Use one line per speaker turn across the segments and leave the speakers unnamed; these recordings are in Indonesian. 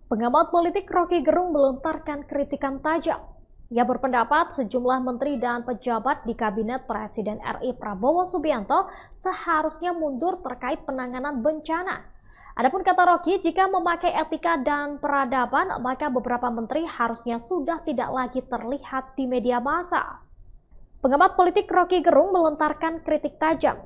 Pengamat politik Rocky Gerung melontarkan kritikan tajam. Ia berpendapat sejumlah menteri dan pejabat di Kabinet Presiden RI Prabowo Subianto seharusnya mundur terkait penanganan bencana. Adapun kata Rocky, jika memakai etika dan peradaban, maka beberapa menteri harusnya sudah tidak lagi terlihat di media massa. Pengamat politik Rocky Gerung melontarkan kritik tajam.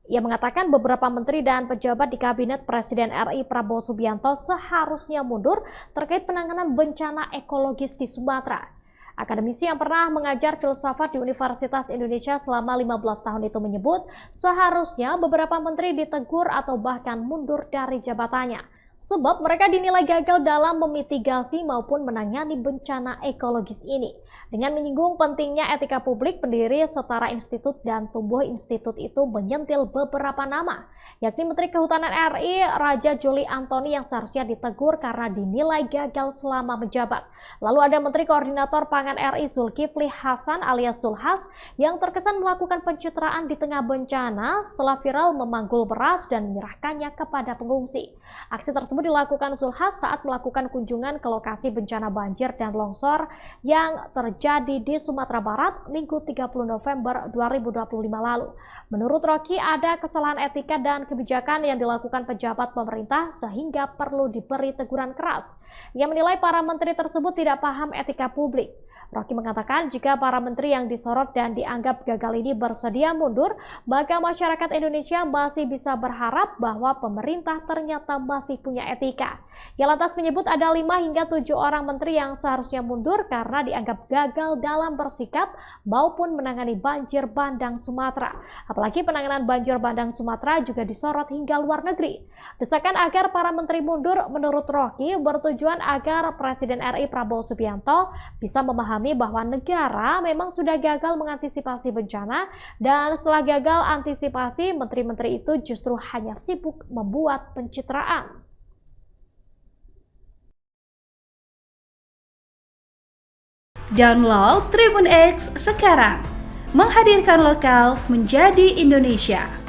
Ia mengatakan beberapa menteri dan pejabat di Kabinet Presiden RI Prabowo Subianto seharusnya mundur terkait penanganan bencana ekologis di Sumatera. Akademisi yang pernah mengajar filsafat di Universitas Indonesia selama 15 tahun itu menyebut seharusnya beberapa menteri ditegur atau bahkan mundur dari jabatannya. Sebab mereka dinilai gagal dalam memitigasi maupun menangani bencana ekologis ini. Dengan menyinggung pentingnya etika publik, pendiri Setara Institut dan Tumbuh Institut itu menyentil beberapa nama, yakni Menteri Kehutanan RI Raja Juli Antoni yang seharusnya ditegur karena dinilai gagal selama menjabat. Lalu ada Menteri Koordinator Pangan RI Zulkifli Hasan alias Zulhas yang terkesan melakukan pencitraan di tengah bencana setelah viral memanggul beras dan menyerahkannya kepada pengungsi. Aksi tersebut dilakukan Zulhas saat melakukan kunjungan ke lokasi bencana banjir dan longsor yang terjadi di Sumatera Barat Minggu 30 November 2025 lalu. Menurut Rocky, ada kesalahan etika dan kebijakan yang dilakukan pejabat pemerintah sehingga perlu diberi teguran keras. Ia menilai para menteri tersebut tidak paham etika publik. Rocky mengatakan jika para menteri yang disorot dan dianggap gagal ini bersedia mundur, maka masyarakat Indonesia masih bisa berharap bahwa pemerintah ternyata masih punya etika. Ia lantas menyebut ada 5 hingga 7 orang menteri yang seharusnya mundur karena dianggap gagal dalam bersikap maupun menangani banjir bandang Sumatera. Apalagi penanganan banjir bandang Sumatera juga disorot hingga luar negeri. Desakan agar para menteri mundur menurut Rocky bertujuan agar Presiden RI Prabowo Subianto bisa memahami bahwa negara memang sudah gagal mengantisipasi bencana dan setelah gagal antisipasi, menteri-menteri itu justru hanya sibuk membuat pencitraan.
Download Tribun X sekarang, menghadirkan lokal menjadi Indonesia.